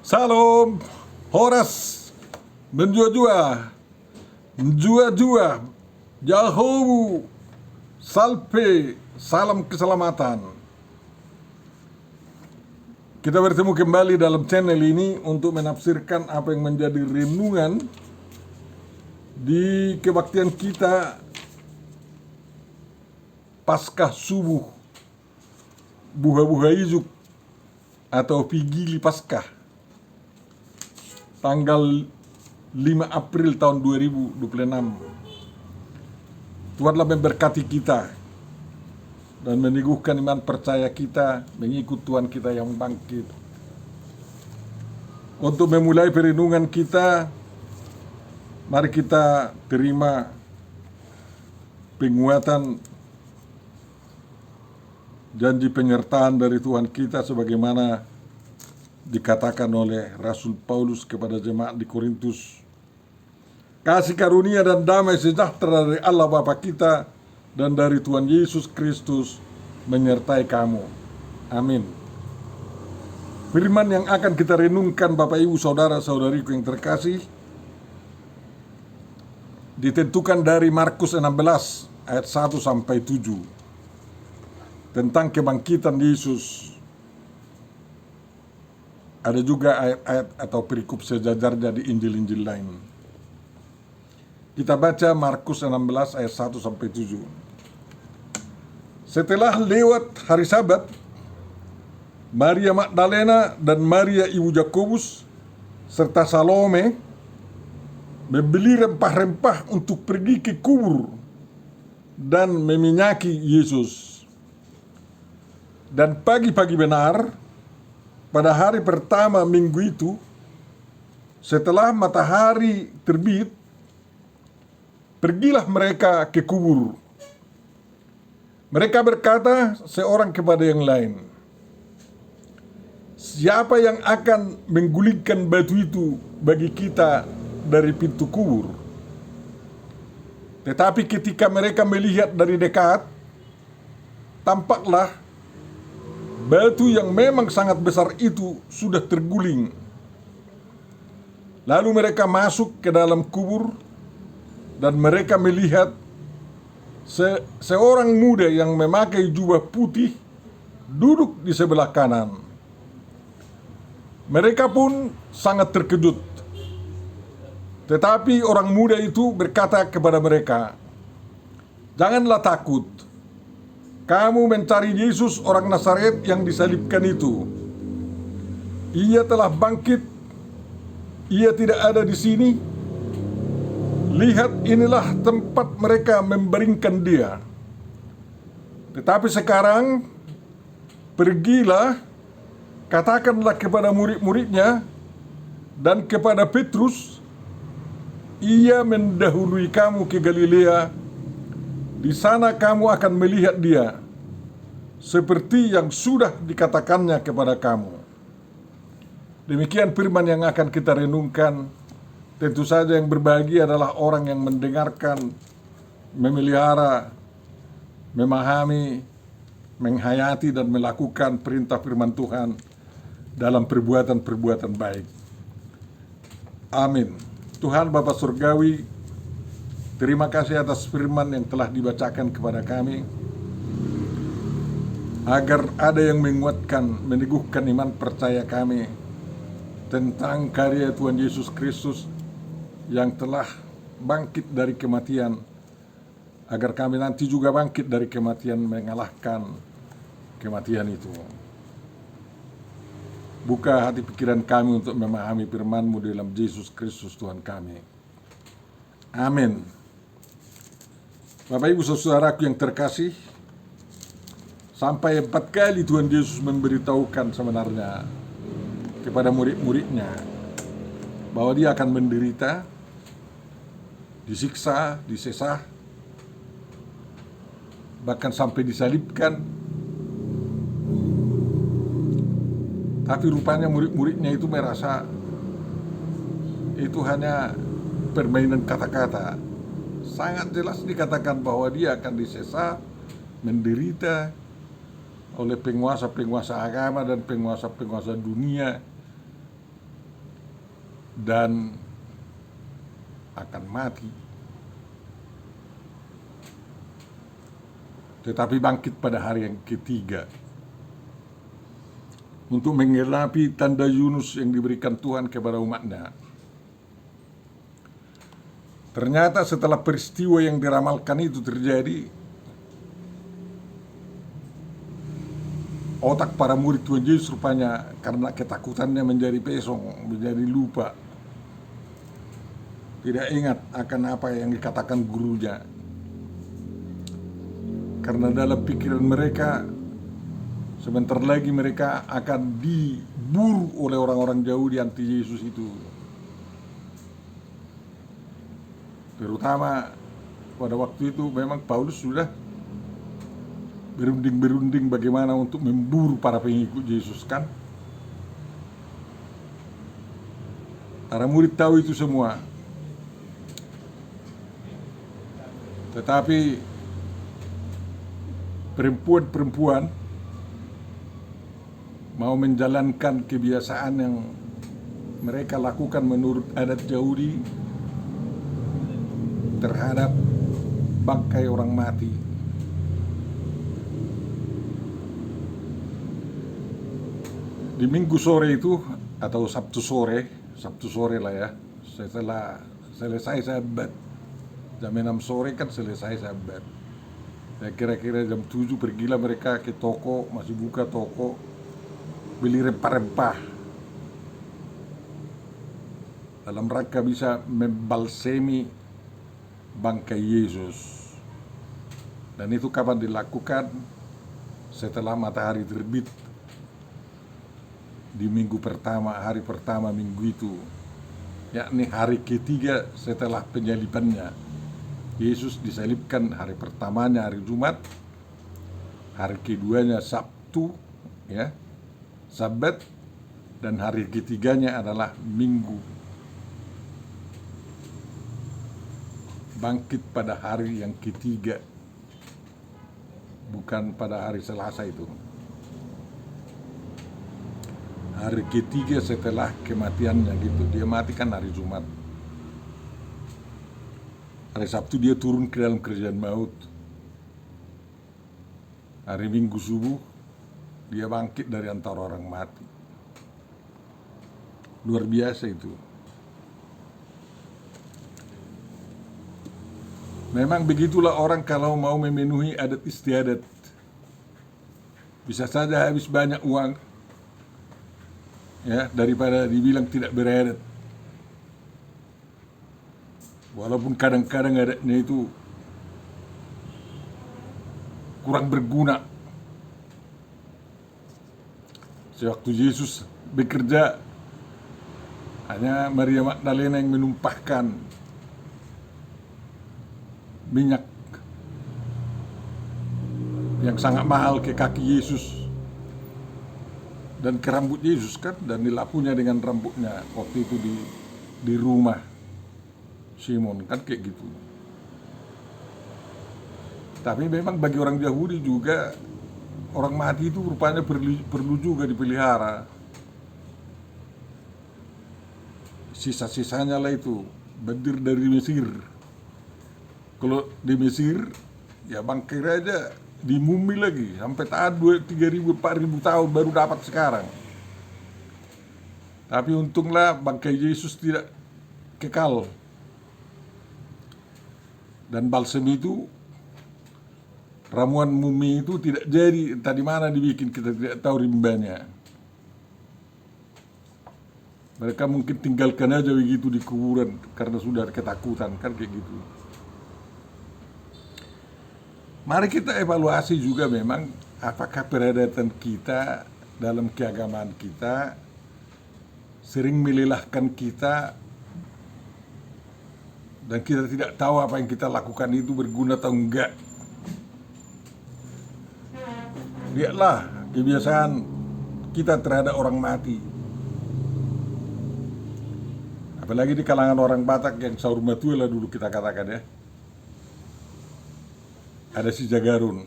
Salam, Horas, menjua-jua, menjua-jua, Yahowu, Salpe, salam keselamatan. Kita bertemu kembali dalam channel ini untuk menafsirkan apa yang menjadi renungan di kebaktian kita Paskah Subuh, Buha-Buha Izuk atau Vigili Paskah, tanggal 5 April tahun 2026. Tuhanlah memberkati kita dan meneguhkan iman percaya kita mengikut Tuhan kita yang bangkit. Untuk memulai perenungan kita, mari kita terima penguatan janji penyertaan dari Tuhan kita sebagaimana dikatakan oleh Rasul Paulus kepada jemaat di Korintus. Kasih karunia dan damai sejahtera dari Allah Bapa kita dan dari Tuhan Yesus Kristus menyertai kamu. Amin. Firman yang akan kita renungkan Bapak Ibu Saudara-saudariku yang terkasih ditentukan dari Markus 16 ayat 1 sampai 7 tentang kebangkitan Yesus. Ada juga ayat-ayat atau perikop sejajarnya di Injil-Injil lain. Kita baca Markus 16 ayat 1 sampai 7. Setelah lewat hari Sabat, Maria Magdalena dan Maria ibu Yakobus serta Salome membeli rempah-rempah untuk pergi ke kubur dan meminyaki Yesus. Dan pagi-pagi benar, pada hari pertama minggu itu, setelah matahari terbit, pergilah mereka ke kubur. Mereka berkata seorang kepada yang lain, "Siapa yang akan menggulingkan batu itu bagi kita dari pintu kubur?" Tetapi ketika mereka melihat dari dekat, tampaklah batu yang memang sangat besar itu sudah terguling. Lalu mereka masuk ke dalam kubur dan mereka melihat seorang muda yang memakai jubah putih duduk di sebelah kanan. Mereka pun sangat terkejut. Tetapi orang muda itu berkata kepada mereka, "Janganlah takut. Kamu mencari Yesus orang Nazaret yang disalibkan itu. Ia telah bangkit. Ia tidak ada di sini. Lihat, inilah tempat mereka membaringkan dia. Tetapi sekarang, pergilah, katakanlah kepada murid-muridnya dan kepada Petrus, ia mendahului kamu ke Galilea. Di sana kamu akan melihat dia, seperti yang sudah dikatakannya kepada kamu." Demikian firman yang akan kita renungkan. Tentu saja yang berbahagia adalah orang yang mendengarkan, memelihara, memahami, menghayati dan melakukan perintah firman Tuhan dalam perbuatan-perbuatan baik. Amin. Tuhan Bapa Surgawi, terima kasih atas firman yang telah dibacakan kepada kami, agar ada yang menguatkan, meneguhkan iman percaya kami tentang karya Tuhan Yesus Kristus yang telah bangkit dari kematian, agar kami nanti juga bangkit dari kematian mengalahkan kematian itu. Buka hati pikiran kami untuk memahami firman-Mu dalam Yesus Kristus Tuhan kami. Amin. Bapak Ibu Saudaraku yang terkasih, sampai 4 kali Tuhan Yesus memberitahukan sebenarnya kepada murid-muridnya bahwa dia akan menderita, disiksa, disesah, bahkan sampai disalibkan. Tapi rupanya murid-muridnya itu merasa itu hanya permainan kata-kata. Sangat jelas dikatakan bahwa dia akan disesat, menderita oleh penguasa-penguasa agama dan penguasa-penguasa dunia dan akan mati, tetapi bangkit pada hari yang ketiga untuk menggenapi tanda Yunus yang diberikan Tuhan kepada umatnya. Ternyata setelah peristiwa yang diramalkan itu terjadi, otak para murid Tuhan Yesus rupanya karena ketakutannya menjadi pesong, menjadi lupa, tidak ingat akan apa yang dikatakan gurunya. Karena dalam pikiran mereka sebentar lagi mereka akan diburu oleh orang-orang Yahudi anti Yesus itu. Terutama pada waktu itu memang Paulus sudah berunding-berunding bagaimana untuk memburu para pengikut Yesus kan. Para murid tahu itu semua. Tetapi perempuan-perempuan mau menjalankan kebiasaan yang mereka lakukan menurut adat Yahudi terhadap bangkai orang mati. Di Minggu sore itu atau Sabtu sore lah ya, setelah selesai Sabat, jam 6 sore kan selesai Sabat. Ya kira-kira jam 7 pergilah mereka ke toko, masih buka toko, beli rempah-rempah dalam rangka bisa membalsemi bangkai Yesus. Dan itu kapan dilakukan? Setelah matahari terbit di minggu pertama, hari pertama minggu itu, yakni hari ketiga setelah penyalibannya. Yesus disalibkan hari pertamanya hari Jumat, hari keduanya Sabtu, ya, Sabat, dan hari ketiganya adalah Minggu. Bangkit pada hari yang ketiga, bukan pada hari Selasa itu. Hari ketiga setelah kematiannya gitu, dia mati kan hari Jumat. Hari Sabtu dia turun ke dalam kerjaan maut. Hari Minggu subuh dia bangkit dari antara orang mati. Luar biasa itu. Memang begitulah orang kalau mau memenuhi adat istiadat. Bisa saja habis banyak uang, ya, daripada dibilang tidak beradat. Walaupun kadang-kadang adatnya itu kurang berguna. Sewaktu Yesus bekerja, hanya Maria Magdalena yang menumpahkan minyak yang sangat mahal ke kaki Yesus dan ke rambut Yesus kan, dan dilapunya dengan rambutnya waktu itu di rumah Simon kan, kayak gitu. Tapi memang bagi orang Yahudi juga orang mati itu rupanya perlu juga dipelihara. Sisa-sisanya lah itu bandir dari Mesir. Kalau di Mesir ya bangkai aja dimumi lagi sampai tahun 3.000 4.000 tahun baru dapat sekarang. Tapi untunglah bangkai Yesus tidak kekal. Dan balsam itu, ramuan mumi itu tidak jadi, entah di mana dibikin, kita tidak tahu rimbanya. Mereka mungkin tinggalkan aja begitu di kuburan karena sudah ketakutan kan, kayak gitu. Mari kita evaluasi juga memang apakah peradatan kita dalam keagamaan kita sering melelahkan kita dan kita tidak tahu apa yang kita lakukan itu berguna atau enggak. Lihatlah kebiasaan kita terhadap orang mati. Apalagi di kalangan orang Batak yang saur matuela dulu kita katakan ya. Ada si Jagarun.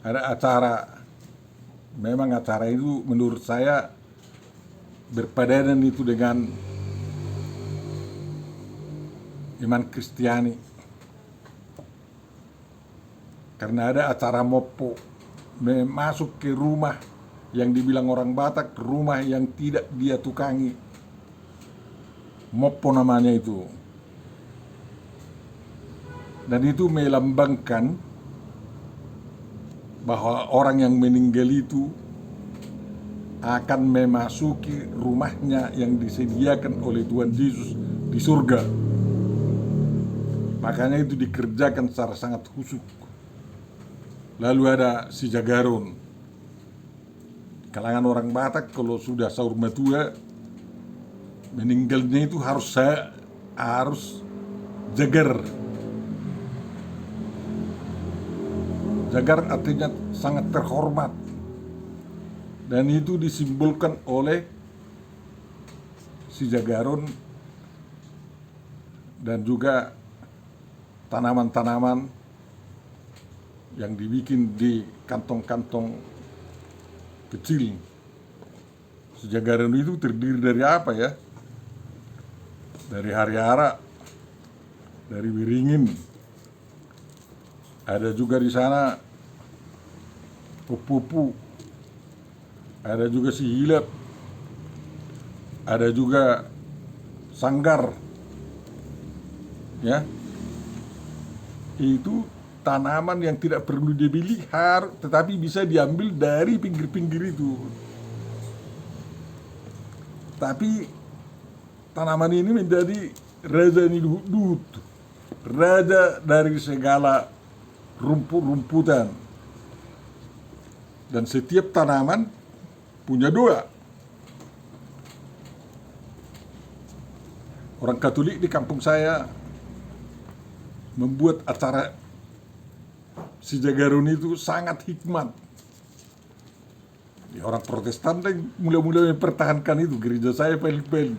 Ada acara. Memang acara itu menurut saya berpadanan itu dengan iman Kristiani. Karena ada acara mopo, masuk ke rumah yang dibilang orang Batak, rumah yang tidak dia tukangi. Mopo namanya itu. Dan itu melambangkan bahwa orang yang meninggal itu akan memasuki rumahnya yang disediakan oleh Tuhan Yesus di surga. Makanya itu dikerjakan secara sangat khusyuk. Lalu ada si Jagaron. Kalangan orang Batak kalau sudah sahur matua, meninggalnya itu harus jagar. Jagar artinya sangat terhormat. Dan itu disimbolkan oleh si Jagaron dan juga tanaman-tanaman yang dibikin di kantong-kantong kecil. Si Jagaron itu terdiri dari apa ya? Dari hariara, dari wiringin. Ada juga di sana pupu, ada juga si hilap, ada juga sanggar. Ya. Itu tanaman yang tidak perlu dibeli, tetapi bisa diambil dari pinggir-pinggir itu. Tapi tanaman ini menjadi raja Nidut, raja dari segala rumput-rumputan. Dan setiap tanaman punya doa. Orang Katolik di kampung saya membuat acara si Jagaron itu sangat hikmat. Orang Protestan mulai mempertahankan itu, gereja saya paling-paling.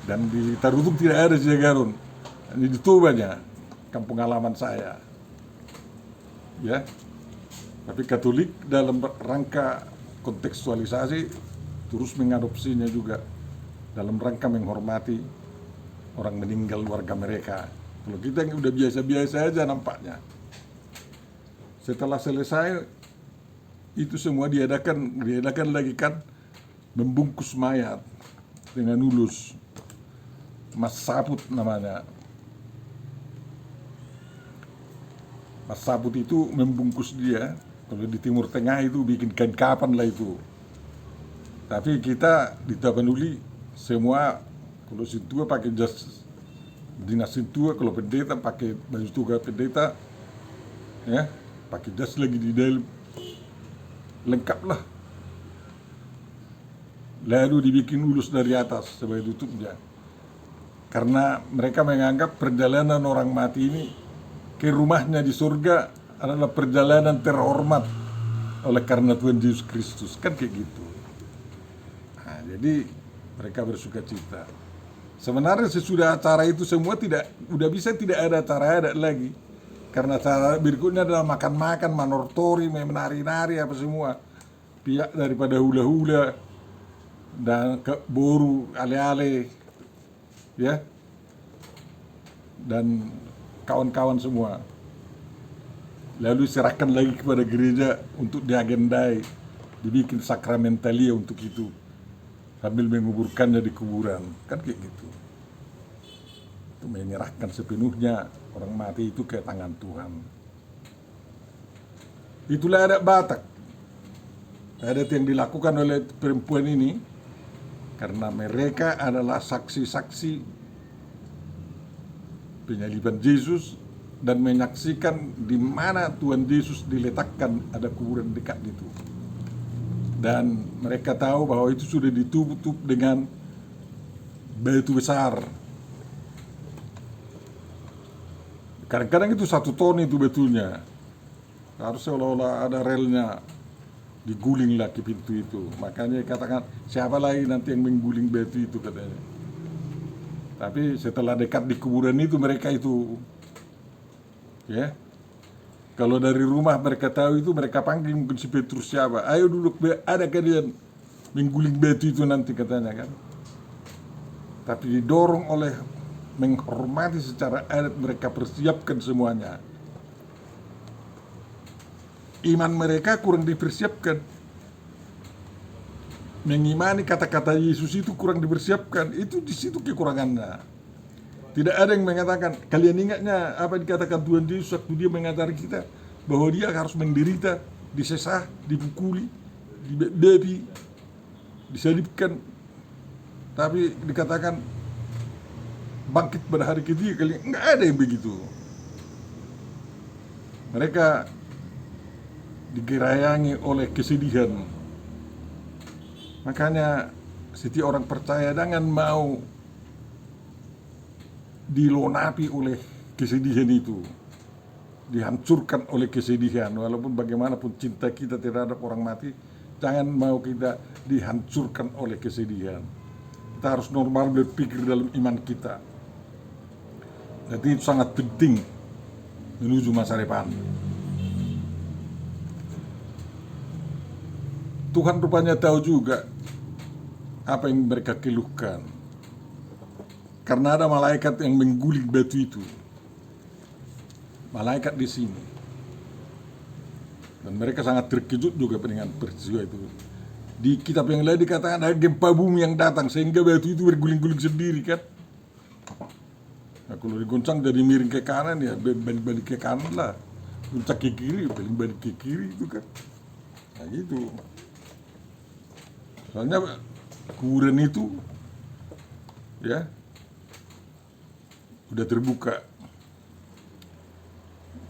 Dan di Tarutung tidak ada si Jagaron. Ini di Tubanya, kampung halaman saya. Ya. Tapi Katolik dalam rangka kontekstualisasi terus mengadopsinya juga dalam rangka menghormati orang meninggal warga mereka. Kalau kita yang udah biasa-biasa aja nampaknya. Setelah selesai itu semua diadakan lagi kan membungkus mayat dengan ulus. Mas Saput namanya. Mas Saput itu membungkus dia. Kalau di Timur Tengah itu bikin kain kapan lah itu. Tapi kita di Tapanuli semua kalau Sintua pakai jas dinas Sintua, kalau pendeta pakai baju tugas pendeta, ya pakai jas lagi di dalam, lengkap lah. Lalu dibikin ulus dari atas sebagai tutupnya. Karena mereka menganggap perjalanan orang mati ini ke rumahnya di surga adalah perjalanan terhormat oleh karena Tuhan Yesus Kristus, kan kayak gitu. Nah, jadi mereka bersuka cita. Sebenarnya sesudah acara itu semua tidak ada acara lagi, karena acara berikutnya adalah makan-makan, manortori, menari-nari apa semua, pihak daripada hula-hula dan boru, ale-ale, ya, dan kawan-kawan semua. Lalu serahkan lagi kepada gereja untuk diagendai, dibikin sakramentalia untuk itu, sambil menguburkannya di kuburan, kan kayak gitu. Itu menyerahkan sepenuhnya orang mati itu ke tangan Tuhan. Itulah adat Batak. Adat yang dilakukan oleh perempuan ini karena mereka adalah saksi-saksi penyaliban Yesus dan menyaksikan di mana Tuhan Yesus diletakkan, ada kuburan dekat itu. Dan mereka tahu bahwa itu sudah ditutup dengan batu besar. Kadang-kadang itu 1 ton itu batunya. Harus seolah-olah ada relnya, diguling lah ke pintu itu. Makanya katakan, siapa lagi nanti yang mengguling batu itu katanya. Tapi setelah dekat di kuburan itu mereka itu, ya, kalau dari rumah mereka tahu itu, mereka panggil mungkin si Petrus siapa, ayo duduk, ada kalian, mengguling batu itu nanti katanya kan. Tapi didorong oleh menghormati secara adat, mereka persiapkan semuanya. Iman mereka kurang dipersiapkan. Mengimani kata-kata Yesus itu kurang dipersiapkan. Itu di situ kekurangannya. Tidak ada yang mengatakan, kalian ingatnya apa dikatakan Tuhan Yesus waktu dia mengajari kita bahwa dia harus menderita, disesah, dipukuli, dibebi, disalibkan. Tapi dikatakan bangkit pada hari ketiga, kalian enggak ada yang begitu. Mereka digerayangi oleh kesedihan. Makanya setiap orang percaya jangan mau dilonapi oleh kesedihan itu, dihancurkan oleh kesedihan. Walaupun bagaimanapun cinta kita terhadap orang mati, jangan mau kita dihancurkan oleh kesedihan. Kita harus normal berpikir dalam iman kita. Jadi itu sangat penting menuju masa depan. Tuhan rupanya tahu juga apa yang mereka keluhkan. Karena ada malaikat yang mengguling batu itu. Malaikat di sini. Dan mereka sangat terkejut juga dengan peristiwa itu. Di kitab yang lain dikatakan ada gempa bumi yang datang sehingga batu itu berguling-guling sendiri kan. Nah, kalau digoncang jadi miring ke kanan ya balik-balik ke kanan lah. Goncang ke kiri, balik-balik ke kiri itu kan. Nah gitu. Soalnya kuburan itu ya udah terbuka.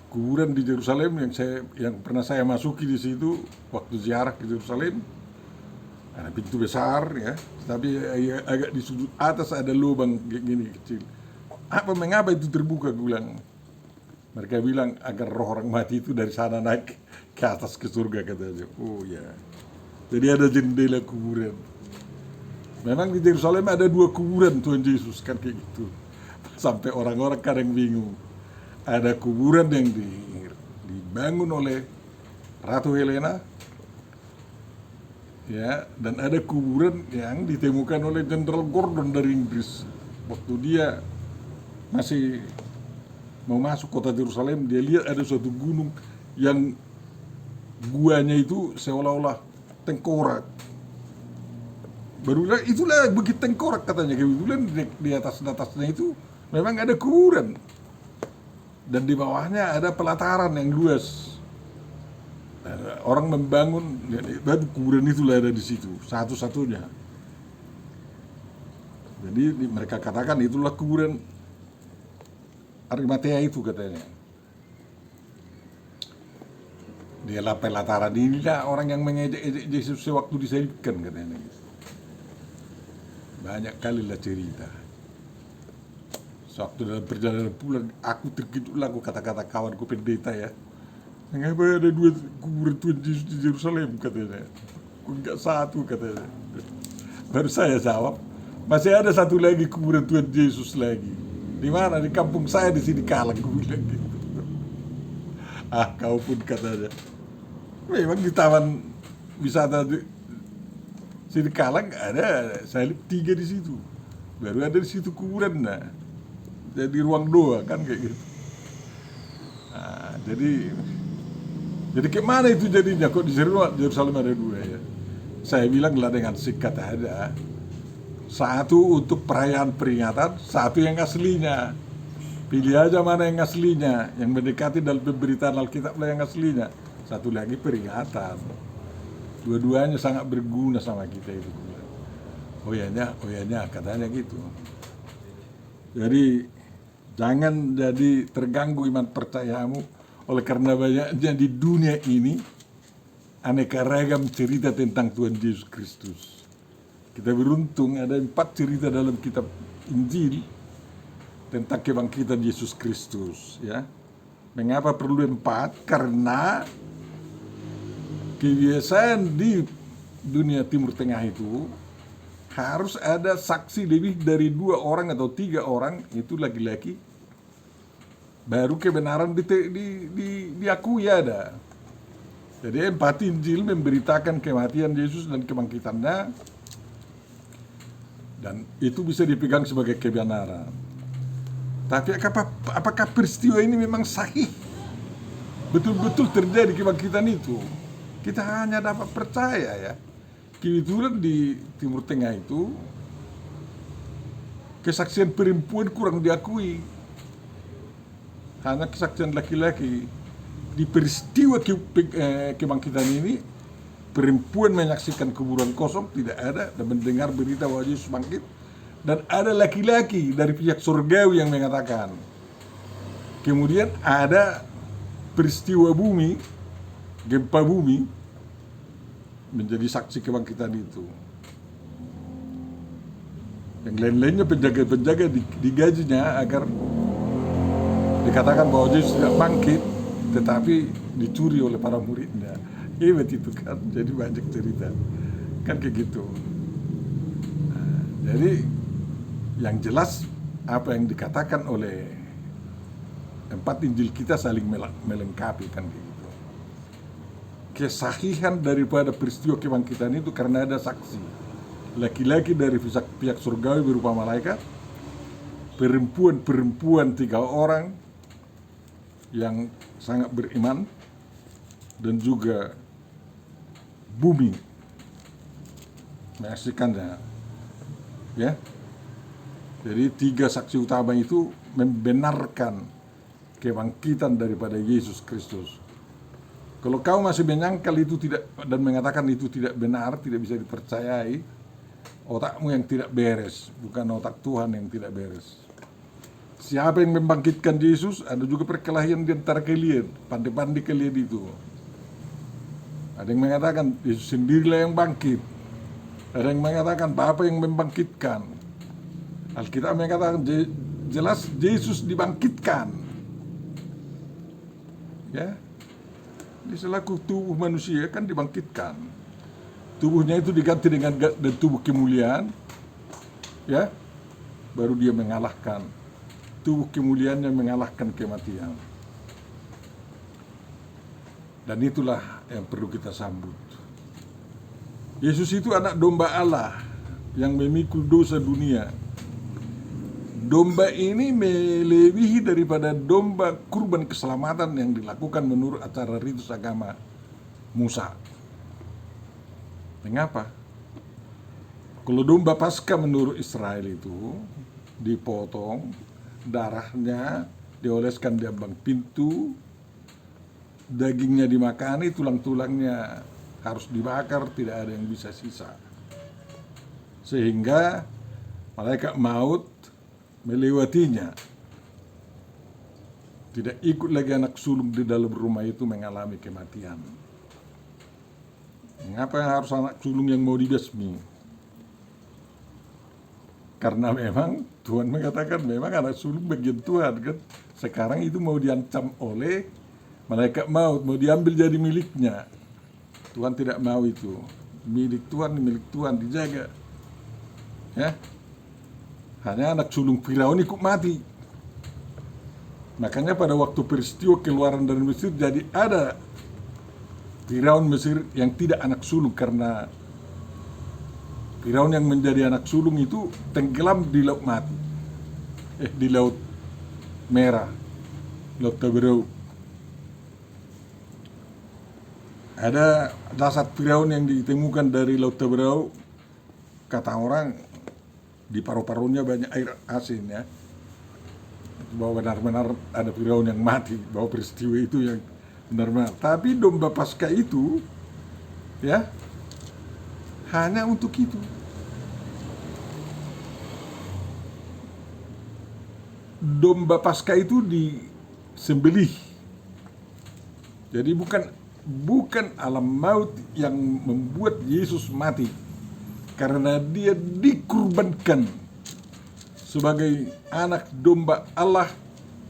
Kuburan di Yerusalem yang pernah saya masuki di situ waktu ziarah ke Yerusalem, ada pintu besar ya, tapi agak di sudut atas ada lubang gini kecil. Mengapa itu terbuka? Gue bilang. Mereka bilang agar roh orang mati itu dari sana naik ke atas ke surga katanya. Oh ya. Jadi ada jendela kuburan. Memang di Yerusalem ada 2 kuburan Tuhan Yesus kan kayak gitu. Sampai orang-orang kadang bingung. Ada kuburan yang dibangun oleh Ratu Helena, ya, dan ada kuburan yang ditemukan oleh Jenderal Gordon dari Inggris. Waktu dia masih mau masuk kota Yerusalem, dia lihat ada suatu gunung yang guanya itu seolah-olah tengkorak. Barulah itulah bukit tengkorak katanya. Kebetulan di atasnya itu memang ada kuburan. Dan di bawahnya ada pelataran yang luas. Orang membangun, dan kuburan itulah ada di situ, satu-satunya. Jadi mereka katakan itulah kuburan Arimatea itu katanya. Di pelataran inilah orang yang mengejek Yesus sewaktu disalibkan katanya. Banyak kali lah cerita. Sewaktu dalam perjalanan pulang, aku terkejutlah, aku kata-kata kawanku pendeta ya. Mengapa ada 2 kuburan Tuhan Yesus di Yerusalem katanya. Kok enggak 1 katanya. Baru saya jawab, masih ada 1 lagi kuburan Tuhan Yesus lagi. Di mana? Di kampung saya di sini Kalang, gue bilang gitu. Kau pun katanya. Memang di taman wisata di sini Kalang ada salib 3 di situ. Baru ada di situ kuburan nah. Jadi ruang doa kan kayak gitu. Nah, jadi kemana itu jadinya? Kok di Yerusalem ada 2 ya? Saya bilang lah dengan sikat ada. 1 untuk perayaan peringatan, 1 yang aslinya. Pilih aja mana yang aslinya, yang mendekati dalam pemberitaan Alkitab lah yang aslinya. 1 lagi peringatan. Dua-duanya sangat berguna sama kita itu. Oh ya katanya gitu. Jadi jangan jadi terganggu iman percayamu oleh karena banyaknya di dunia ini aneka ragam cerita tentang Tuhan Yesus Kristus. Kita beruntung ada 4 cerita dalam kitab Injil tentang kebangkitan Yesus Kristus ya. Mengapa perlu 4? Karena kebiasaan di dunia Timur Tengah itu harus ada saksi lebih dari 2 orang atau 3 orang, itu laki-laki, baru kebenaran diakui ada. Jadi 4 Injil memberitakan kematian Yesus dan kebangkitannya, dan itu bisa dipegang sebagai kebenaran. Tapi apakah peristiwa ini memang sahih? Betul-betul terjadi kebangkitan itu? Kita hanya dapat percaya ya. Kebetulan di Timur Tengah itu kesaksian perempuan kurang diakui. Hanya kesaksian laki-laki. Di peristiwa kebangkitan ini, perempuan menyaksikan kuburan kosong, tidak ada, dan mendengar berita bahwa Yesus bangkit. Dan ada laki-laki dari pihak surgawi yang mengatakan. Kemudian ada peristiwa bumi, gempa bumi, menjadi saksi kebangkitan itu. Yang lain-lainnya penjaga-penjaga digajinya agar dikatakan bahwa Yesus tidak bangkit, tetapi dicuri oleh para muridnya. Hebat itu kan, jadi banyak cerita kan kayak gitu. Nah, jadi yang jelas apa yang dikatakan oleh 4 Injil kita saling melengkapi kan kayak gitu. Kesahihan daripada peristiwa kebangkitan itu karena ada saksi. Laki-laki dari pihak surgawi berupa malaikat, perempuan 3 orang yang sangat beriman, dan juga bumi menyaksikannya, ya. Jadi 3 saksi utama itu membenarkan kebangkitan daripada Yesus Kristus. Kalau kau masih menyangkal itu tidak dan mengatakan itu tidak benar, tidak bisa dipercayai, otakmu yang tidak beres, bukan otak Tuhan yang tidak beres. Siapa yang membangkitkan Yesus? Ada juga perkelahian di antara kalian, pandai-pandai kalian itu. Ada yang mengatakan Yesus sendirilah yang bangkit. Ada yang mengatakan Bapa yang membangkitkan. Alkitab mengatakan jelas Yesus dibangkitkan. Ya, di selaku tubuh manusia kan dibangkitkan. Tubuhnya itu diganti dengan tubuh kemuliaan, ya, baru dia mengalahkan. Tubuh kemuliaannya mengalahkan kematian. Dan itulah yang perlu kita sambut. Yesus itu anak domba Allah yang memikul dosa dunia. Domba ini melebihi daripada domba kurban keselamatan yang dilakukan menurut acara ritus agama Musa. Mengapa? Kalau domba Paskah menurut Israel itu dipotong, darahnya dioleskan di ambang pintu, dagingnya dimakani, tulang-tulangnya harus dibakar, tidak ada yang bisa sisa. Sehingga malaikat maut melewatinya. Tidak ikut lagi anak sulung di dalam rumah itu mengalami kematian. Mengapa harus anak sulung yang mau dibasmi? Karena memang Tuhan mengatakan memang anak sulung bagian Tuhan kan. Sekarang itu mau diancam oleh malaikat maut, mau diambil jadi miliknya. Tuhan tidak mau itu. Milik Tuhan dijaga. Ya. Hanya anak sulung Firaun ikut mati. Makanya pada waktu peristiwa keluaran dari Mesir, jadi ada Firaun Mesir yang tidak anak sulung, karena Firaun yang menjadi anak sulung itu tenggelam di laut mati. Di laut merah, laut Taberau. Ada jasad Firaun yang ditemukan dari laut Taberau. Kata orang di paru-parunya banyak air asin, ya. Bahwa benar-benar ada Firaun yang mati, bahwa peristiwa itu yang benar-benar. Tapi domba Paskah itu, ya, hanya untuk itu. Domba Paskah itu disembelih. Jadi bukan alam maut yang membuat Yesus mati, karena dia dikurbankan sebagai anak domba Allah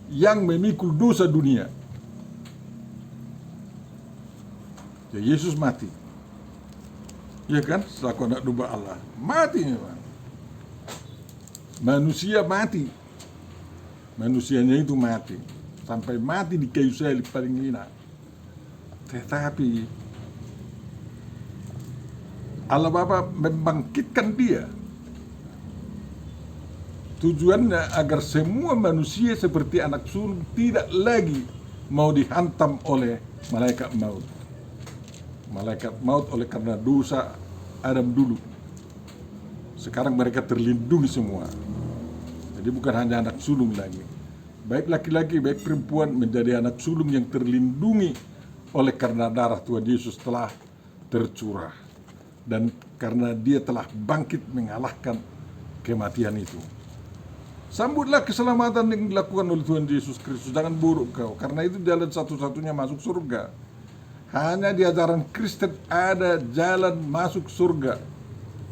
yang memikul dosa dunia. Ya, Yesus mati. Ya kan, selaku anak domba Allah. Mati memang. Manusia mati. Manusianya itu mati. Sampai mati di kayu salib paling hina. Tetapi Allah Bapa membangkitkan dia. Tujuannya agar semua manusia seperti anak sulung tidak lagi mau dihantam oleh malaikat maut. Malaikat maut oleh karena dosa Adam dulu. Sekarang mereka terlindungi semua. Jadi bukan hanya anak sulung lagi. Baik laki-laki, baik perempuan menjadi anak sulung yang terlindungi oleh karena darah Tuhan Yesus telah tercurah. Dan karena dia telah bangkit mengalahkan kematian itu. Sambutlah keselamatan yang dilakukan oleh Tuhan Yesus Kristus. Jangan buruk kau, karena itu jalan satu-satunya masuk surga. Hanya di ajaran Kristen ada jalan masuk surga.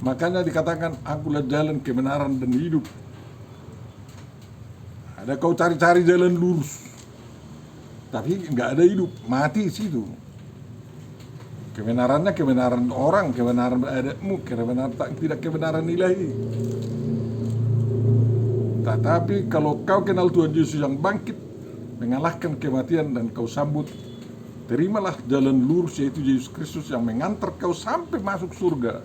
Makanya dikatakan, akulah jalan kebenaran dan hidup. Ada kau cari-cari jalan lurus, tapi nggak ada hidup, mati di situ. Kebenarannya kebenaran orang, kebenaran adatmu, kebenaran tidak kebenaran ilahi. Tetapi kalau kau kenal Tuhan Yesus yang bangkit, mengalahkan kematian dan kau sambut, terimalah jalan lurus yaitu Yesus Kristus yang mengantar kau sampai masuk surga.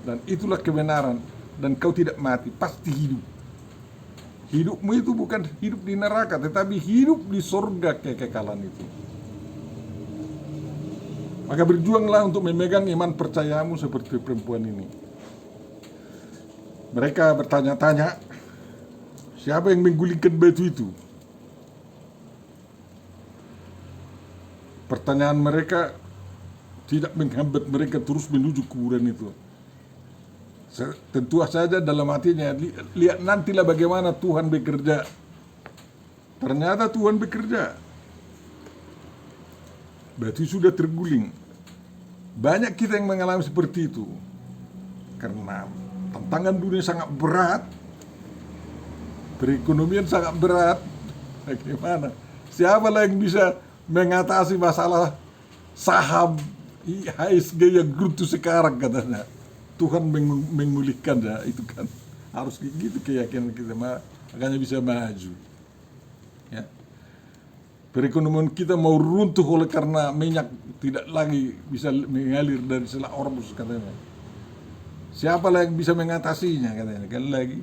Dan itulah kebenaran, dan kau tidak mati, pasti hidup. Hidupmu itu bukan hidup di neraka, tetapi hidup di surga kekekalan itu. Maka berjuanglah untuk memegang iman percayamu seperti perempuan ini. Mereka bertanya-tanya, siapa yang menggulingkan batu itu? Pertanyaan mereka tidak menghambat mereka terus menuju kuburan itu. Tentu saja dalam hatinya, lihat nantilah bagaimana Tuhan bekerja. Ternyata Tuhan bekerja. Batu sudah terguling. Banyak kita yang mengalami seperti itu. Karena tantangan dunia sangat berat. Perekonomian sangat berat. Bagaimana? Siapalah yang bisa mengatasi masalah saham IHSG yang runtuh sekarang katanya. Tuhan memulihkan ya, itu kan harus gitu keyakinan kita, makanya bisa maju. Ya. Perekonomian kita mau runtuh oleh karena minyak tidak lagi bisa mengalir dari Selat Hormuz katanya. Siapalah yang bisa mengatasinya katanya, kan lagi.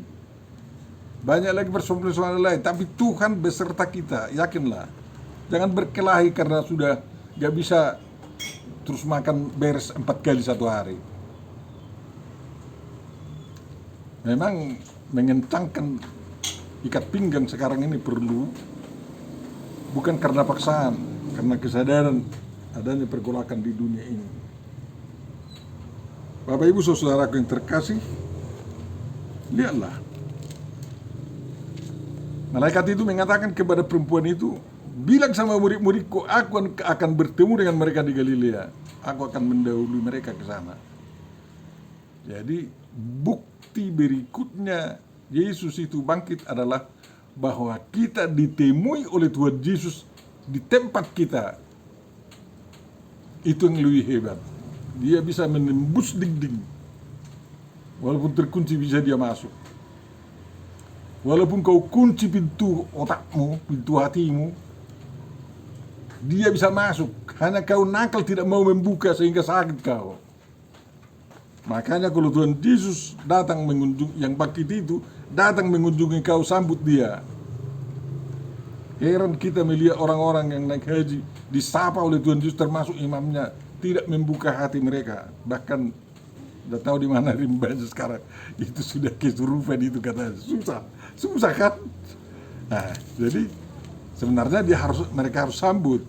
Banyak lagi persoalan lain, tapi Tuhan beserta kita, yakinlah. Jangan berkelahi karena sudah gak bisa terus makan beres 4 kali satu hari. Memang mengencangkan ikat pinggang sekarang ini perlu, bukan karena paksaan, karena kesadaran adanya pergolakan di dunia ini. Bapak Ibu saudaraku yang terkasih, lihatlah. Malaikat itu mengatakan kepada perempuan itu, bilang sama murid-muridku, aku akan bertemu dengan mereka di Galilea. Aku akan mendahului mereka ke sana. Jadi bukti berikutnya Yesus itu bangkit adalah bahwa kita ditemui oleh Tuhan Yesus di tempat kita. Itu yang lebih hebat. Dia bisa menembus dinding. Walaupun terkunci bisa dia masuk. Walaupun kau kunci pintu otakmu, pintu hatimu, dia bisa masuk. Hanya kau nakal tidak mau membuka sehingga sakit kau. Makanya kalau Tuhan Yesus datang mengunjungi, yang bangkit itu datang mengunjungi kau, sambut dia. Heran kita melihat orang-orang yang naik haji disapa oleh Tuhan Yesus, termasuk imamnya, tidak membuka hati mereka. Bahkan udah tahu di mana rimbanya sekarang, itu sudah kesurupan itu katanya. Susah kan? Nah, jadi sebenarnya mereka harus sambut.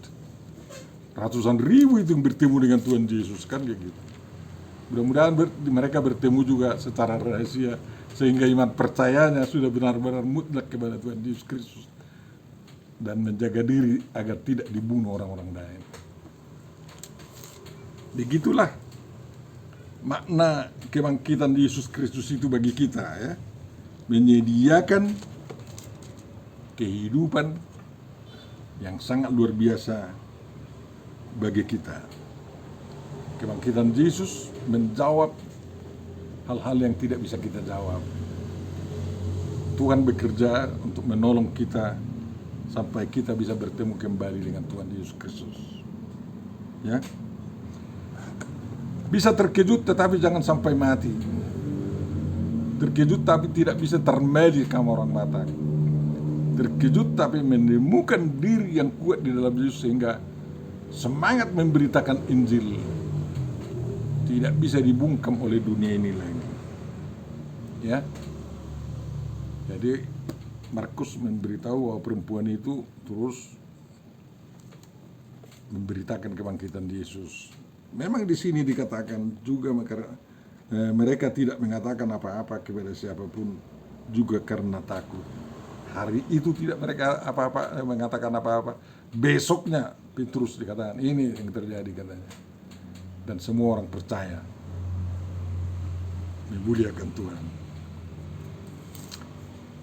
Ratusan ribu itu yang bertemu dengan Tuhan Yesus kan kayak gitu. Mudah-mudahan mereka bertemu juga secara rahasia sehingga iman percayanya sudah benar-benar mutlak kepada Tuhan Yesus Kristus dan menjaga diri agar tidak dibunuh orang-orang lain. Begitulah makna kebangkitan Yesus Kristus itu bagi kita ya. Menyediakan kehidupan yang sangat luar biasa bagi kita. Kebangkitan Yesus menjawab hal-hal yang tidak bisa kita jawab. Tuhan bekerja untuk menolong kita sampai kita bisa bertemu kembali dengan Tuhan Yesus Kristus. Ya. Bisa terkejut tetapi jangan sampai mati. Terkejut tapi tidak bisa termedi kamu orang Batak. Terkejut tapi menemukan diri yang kuat di dalam Yesus sehingga semangat memberitakan Injil tidak bisa dibungkam oleh dunia ini lagi. Ya. Jadi Markus memberitahu bahwa perempuan itu terus memberitakan kebangkitan Yesus. Memang di sini dikatakan juga mereka tidak mengatakan apa-apa kepada siapapun juga karena takut. Hari itu tidak mereka mengatakan apa-apa. Besoknya Petrus dikatakan ini yang terjadi katanya. Dan semua orang percaya. Memuliakan Tuhan.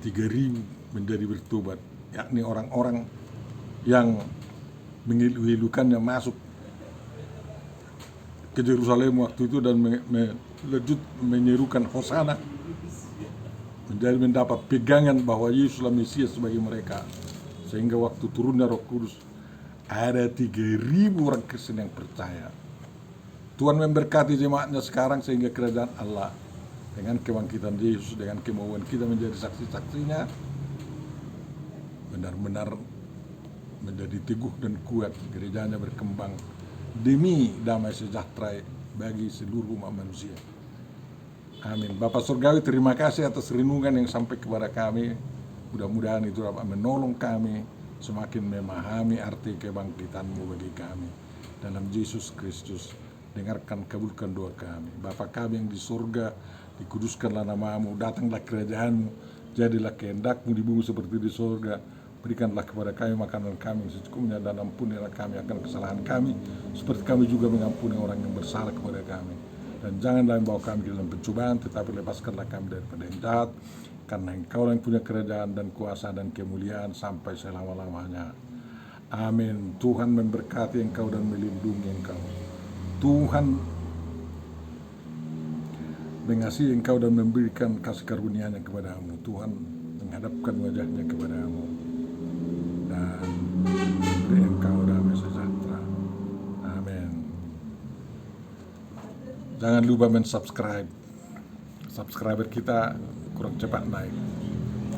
3.000 menjadi bertobat, yakni orang-orang yang mengilu-ilukannya masuk ke Yerusalem waktu itu dan menyerukan Hosana, mendapat pegangan bahwa Yesuslah Mesias bagi mereka, sehingga waktu turunnya Roh Kudus ada 3.000 orang Kristen yang percaya. Tuhan memberkati jemaatnya sekarang sehingga kerajaan Allah dengan kebangkitan Yesus, dengan kemauan kita menjadi saksi-saksinya, benar-benar menjadi teguh dan kuat, gerejanya berkembang demi damai sejahtera bagi seluruh umat manusia. Amin. Bapak Surgawi, terima kasih atas renungan yang sampai kepada kami. Mudah-mudahan itu dapat menolong kami semakin memahami arti kebangkitan-Mu bagi kami. Dalam Yesus Kristus, dengarkan, kabulkan doa kami. Bapa kami yang di surga, dikuduskanlah nama-Mu, datanglah kerajaan-Mu, jadilah kehendak-Mu di bumi seperti di surga. Berikanlah kepada kami makanan kami secukupnya, dan ampunilah kami akan kesalahan kami, seperti kami juga mengampuni orang yang bersalah kepada kami. Dan janganlah membawa kami dalam pencobaan, tetapi lepaskanlah kami daripada yang jahat, karena Engkau yang punya kerajaan dan kuasa dan kemuliaan sampai selama-lamanya. Amin. Tuhan memberkati engkau dan melindungi engkau. Tuhan mengasihi engkau dan memberikan kasih karunia-Nya kepadamu. Tuhan menghadapkan wajah-Nya kepadamu dan beri engkau damai sejahtera. Amin. Jangan lupa subscriber kita kurang cepat naik.